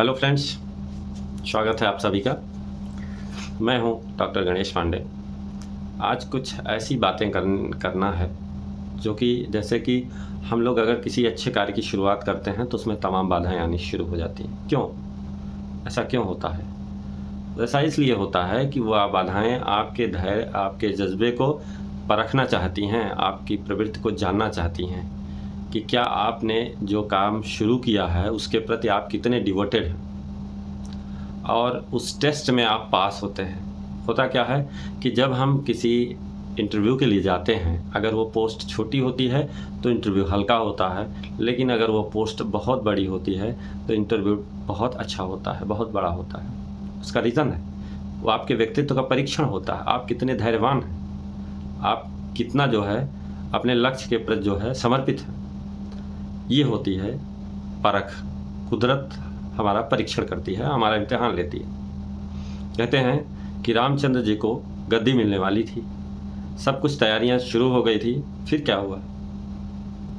Hello friends, स्वागत है आप सभी का। मैं हूं डॉक्टर गणेश पांडे। आज कुछ ऐसी बातें करना है जो कि जैसे कि हम लोग अगर किसी अच्छे कार्य की शुरुआत करते हैं तो उसमें तमाम बाधाएं आनी शुरू हो जाती हैं। क्यों? ऐसा क्यों होता है? ऐसा इसलिए होता है कि वह बाधाएं आपके धैर्य, आपके जज्बे को परखना चाहती हैं, आपकी प्रवृत्ति को जानना चाहती हैं कि क्या आपने जो काम शुरू किया है उसके प्रति आप कितने डिवोटेड हैं, और उस टेस्ट में आप पास होते हैं। होता क्या है कि जब हम किसी इंटरव्यू के लिए जाते हैं, अगर वो पोस्ट छोटी होती है तो इंटरव्यू हल्का होता है, लेकिन अगर वो पोस्ट बहुत बड़ी होती है तो इंटरव्यू बहुत अच्छा होता है, बहुत बड़ा होता है। उसका रीज़न है वो आपके व्यक्तित्व का परीक्षण होता है। आप कितने धैर्यवान हैं, आप कितना जो है अपने लक्ष्य के प्रति जो है समर्पित हैं। ये होती है परख। कुदरत हमारा परीक्षण करती है, हमारा इम्तिहान लेती है। कहते हैं कि रामचंद्र जी को गद्दी मिलने वाली थी, सब कुछ तैयारियां शुरू हो गई थी, फिर क्या हुआ?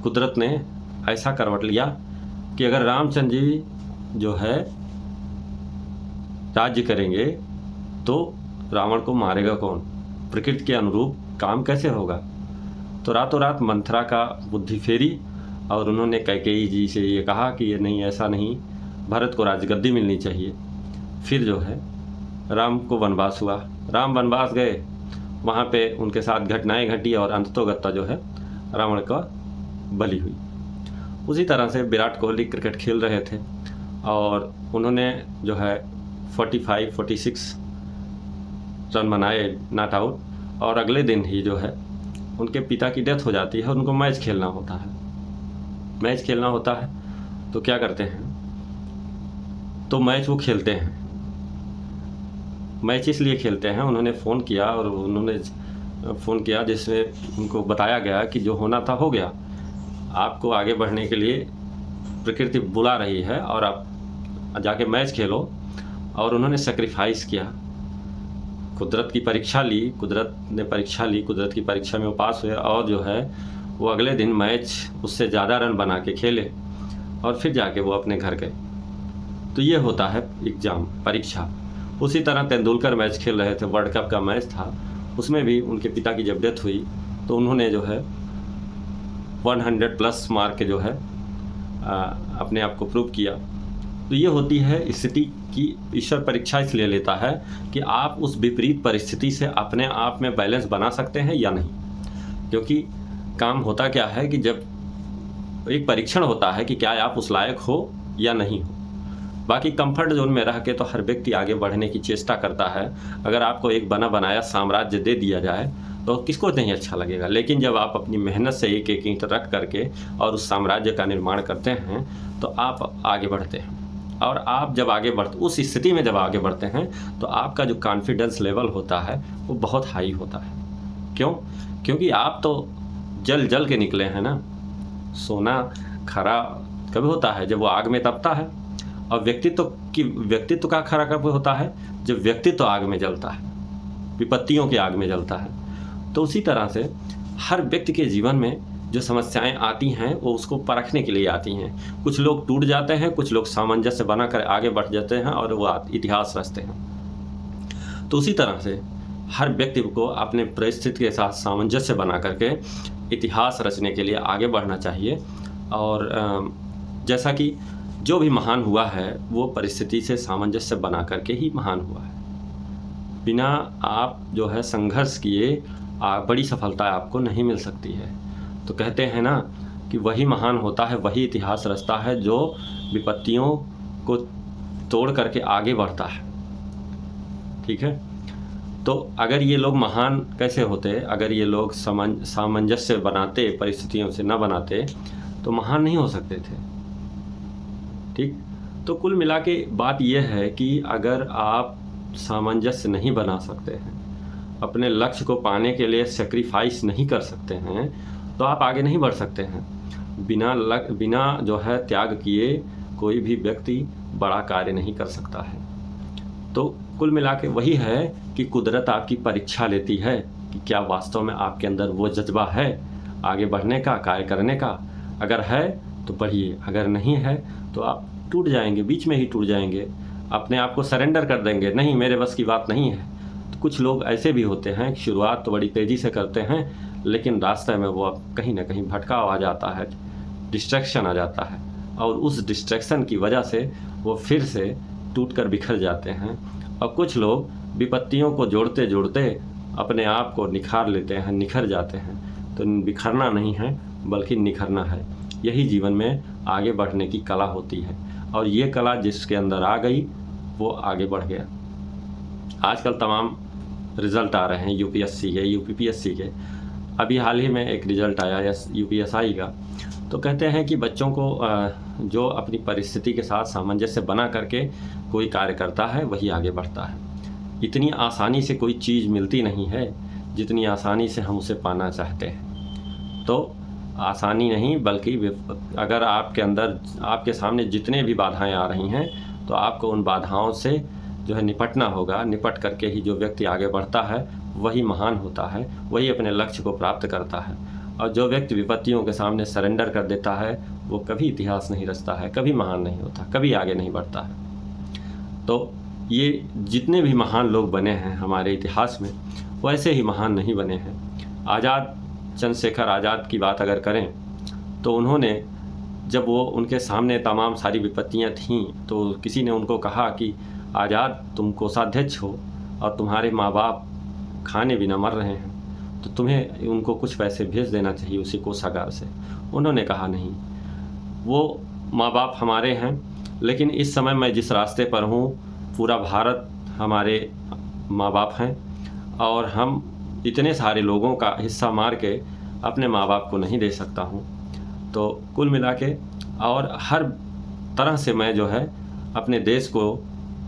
कुदरत ने ऐसा करवट लिया कि अगर रामचंद्र जी जो है राज्य करेंगे तो रावण को मारेगा कौन? प्रकृति के अनुरूप काम कैसे होगा? तो रातों रात मंथरा का बुद्धि फेरी और उन्होंने कैकेयी जी से ये कहा कि ये नहीं, ऐसा नहीं, भरत को राजगद्दी मिलनी चाहिए। फिर जो है राम को वनवास हुआ, राम वनवास गए, वहाँ पे उनके साथ घटनाएं घटी और अंततोगत्ता जो है रावण का बलि हुई। उसी तरह से विराट कोहली क्रिकेट खेल रहे थे और उन्होंने जो है 45-46 रन बनाए नॉट आउट, और अगले दिन ही जो है उनके पिता की डेथ हो जाती है और उनको मैच खेलना होता है। मैच खेलना होता है तो क्या करते हैं? तो मैच वो खेलते हैं। मैच इसलिए खेलते हैं, उन्होंने फ़ोन किया और उन्होंने फ़ोन किया जिसमें उनको बताया गया कि जो होना था हो गया, आपको आगे बढ़ने के लिए प्रकृति बुला रही है और आप जाके मैच खेलो। और उन्होंने सेक्रीफाइस किया, कुदरत की परीक्षा ली, कुदरत ने परीक्षा ली, कुदरत की परीक्षा में वो पास हुए और जो है वो अगले दिन मैच उससे ज़्यादा रन बना के खेले और फिर जाके वो अपने घर गए। तो ये होता है एग्ज़ाम, परीक्षा। उसी तरह तेंदुलकर मैच खेल रहे थे, वर्ल्ड कप का मैच था, उसमें भी उनके पिता की जब डेथ हुई तो उन्होंने जो है 100+ मार्क के जो है अपने आप को प्रूव किया। तो ये होती है स्थिति की ईश्वर परीक्षा इसलिए लेता है कि आप उस विपरीत परिस्थिति से अपने आप में बैलेंस बना सकते हैं या नहीं। क्योंकि काम होता क्या है कि जब एक परीक्षण होता है कि क्या आप उस लायक हो या नहीं हो। बाकी कंफर्ट जोन में रह के तो हर व्यक्ति आगे बढ़ने की चेष्टा करता है। अगर आपको एक बना बनाया साम्राज्य दे दिया जाए तो किसको नहीं अच्छा लगेगा, लेकिन जब आप अपनी मेहनत से एक एक ईंट रख करके और उस साम्राज्य का निर्माण करते हैं तो आप आगे बढ़ते हैं। और आप जब आगे बढ़ते, उस स्थिति में जब आगे बढ़ते हैं तो आपका जो कॉन्फिडेंस लेवल होता है वो बहुत हाई होता है। क्यों? क्योंकि आप तो जल जल के निकले हैं ना। सोना खरा कब होता है? जब वो आग में तपता है। और व्यक्तित्व का खरा कब होता है? जब व्यक्तित्व आग में जलता है, विपत्तियों की आग में जलता है। तो उसी तरह से हर व्यक्ति के जीवन में जो समस्याएं आती हैं वो उसको परखने के लिए आती हैं। कुछ लोग टूट जाते हैं, कुछ लोग सामंजस्य बनाकर आगे बढ़ जाते हैं और वो इतिहास रचते हैं। तो उसी तरह से हर व्यक्ति को अपने परिस्थिति के साथ सामंजस्य बना करके इतिहास रचने के लिए आगे बढ़ना चाहिए। और जैसा कि जो भी महान हुआ है वो परिस्थिति से सामंजस्य बना करके ही महान हुआ है। बिना आप जो है संघर्ष किए बड़ी सफलता आपको नहीं मिल सकती है। तो कहते हैं ना कि वही महान होता है, वही इतिहास रचता है जो विपत्तियों को तोड़ करके आगे बढ़ता है। ठीक है? तो अगर ये लोग महान कैसे होते? अगर ये लोग सामंजस्य बनाते, परिस्थितियों से न बनाते तो महान नहीं हो सकते थे। ठीक? तो कुल मिला के बात यह है कि अगर आप सामंजस्य नहीं बना सकते हैं, अपने लक्ष्य को पाने के लिए सेक्रीफाइस नहीं कर सकते हैं, तो आप आगे नहीं बढ़ सकते हैं। बिना जो है त्याग किए कोई भी व्यक्ति बड़ा कार्य नहीं कर सकता है। तो कुल मिला के वही है कि कुदरत आपकी परीक्षा लेती है कि क्या वास्तव में आपके अंदर वो जज्बा है आगे बढ़ने का, कार्य करने का। अगर है तो बढ़िए, अगर नहीं है तो आप टूट जाएंगे, बीच में ही टूट जाएंगे, अपने आप को सरेंडर कर देंगे, नहीं मेरे बस की बात नहीं है। तो कुछ लोग ऐसे भी होते हैं कि शुरुआत तो बड़ी तेज़ी से करते हैं, लेकिन रास्ते में वो अब कहीं ना कहीं भटकाव आ जाता है, डिस्ट्रैक्शन आ जाता है, और उस डिस्ट्रैक्शन की वजह से वो फिर से टूट कर बिखर जाते हैं। और कुछ लोग विपत्तियों को जोड़ते जोड़ते अपने आप को निखार लेते हैं, निखर जाते हैं। तो बिखरना नहीं है बल्कि निखरना है, यही जीवन में आगे बढ़ने की कला होती है। और ये कला जिसके अंदर आ गई वो आगे बढ़ गया। आजकल तमाम रिज़ल्ट आ रहे हैं यूपीएससी के, यूपीपीएससी के। अभी हाल ही में एक रिज़ल्ट आया यूपीएसआई का, तो कहते हैं कि बच्चों को जो अपनी परिस्थिति के साथ सामंजस्य बना करके कोई कार्य करता है वही आगे बढ़ता है। इतनी आसानी से कोई चीज़ मिलती नहीं है जितनी आसानी से हम उसे पाना चाहते हैं। तो आसानी नहीं बल्कि अगर आपके अंदर, आपके सामने जितने भी बाधाएं आ रही हैं, तो आपको उन बाधाओं से जो है निपटना होगा। निपट करके ही जो व्यक्ति आगे बढ़ता है वही महान होता है, वही अपने लक्ष्य को प्राप्त करता है। और जो व्यक्ति विपत्तियों के सामने सरेंडर कर देता है वो कभी इतिहास नहीं रचता है, कभी महान नहीं होता, कभी आगे नहीं बढ़ता है। तो ये जितने भी महान लोग बने हैं हमारे इतिहास में, वैसे ही महान नहीं बने हैं। चंद्रशेखर आज़ाद की बात अगर करें तो उन्होंने, जब वो उनके सामने तमाम सारी विपत्तियां थीं, तो किसी ने उनको कहा कि आज़ाद तुम कोषाध्यक्ष हो और तुम्हारे माँ बाप खाने बिना मर रहे हैं, तो तुम्हें उनको कुछ पैसे भेज देना चाहिए उसी कोषागार से। उन्होंने कहा नहीं, वो माँ बाप हमारे हैं, लेकिन इस समय मैं जिस रास्ते पर हूँ पूरा भारत हमारे माँ बाप हैं, और हम इतने सारे लोगों का हिस्सा मार के अपने माँ बाप को नहीं दे सकता हूँ। तो कुल मिला के और हर तरह से मैं जो है अपने देश को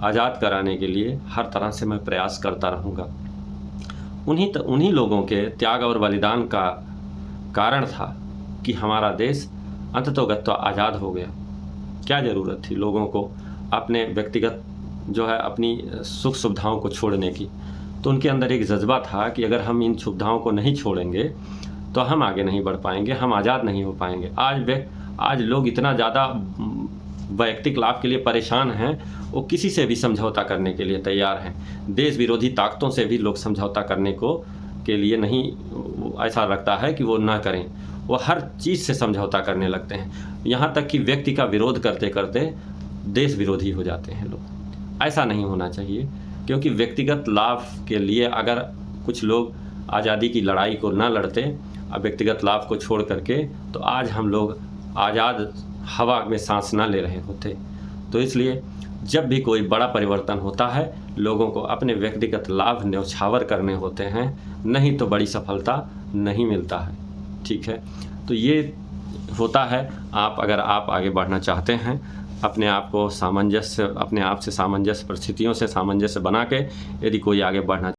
आज़ाद कराने के लिए हर तरह से मैं प्रयास करता रहूँगा। उन्हीं लोगों के त्याग और बलिदान का कारण था कि हमारा देश अंततोगत्वा आज़ाद हो गया। क्या ज़रूरत थी लोगों को अपने व्यक्तिगत जो है अपनी सुख सुविधाओं को छोड़ने की? तो उनके अंदर एक जज्बा था कि अगर हम इन सुविधाओं को नहीं छोड़ेंगे तो हम आगे नहीं बढ़ पाएंगे, हम आज़ाद नहीं हो पाएंगे। आज लोग इतना ज़्यादा वैयक्तिक लाभ के लिए परेशान हैं, वो किसी से भी समझौता करने के लिए तैयार हैं। देश विरोधी ताकतों से भी लोग समझौता करने के लिए नहीं, ऐसा लगता है कि वो ना करें, वो हर चीज़ से समझौता करने लगते हैं। यहाँ तक कि व्यक्ति का विरोध करते करते देश विरोधी हो जाते हैं लोग। ऐसा नहीं होना चाहिए, क्योंकि व्यक्तिगत लाभ के लिए अगर कुछ लोग आज़ादी की लड़ाई को ना लड़ते, अब व्यक्तिगत लाभ को छोड़ करके, तो आज हम लोग आज़ाद हवा में सांस ना ले रहे होते। तो इसलिए जब भी कोई बड़ा परिवर्तन होता है, लोगों को अपने व्यक्तिगत लाभ न्यौछावर करने होते हैं, नहीं तो बड़ी सफलता नहीं मिलता है। ठीक है, तो ये होता है। अगर आप आगे बढ़ना चाहते हैं, अपने आप को अपने आप से सामंजस्य, परिस्थितियों से सामंजस्य बना के यदि कोई आगे बढ़ना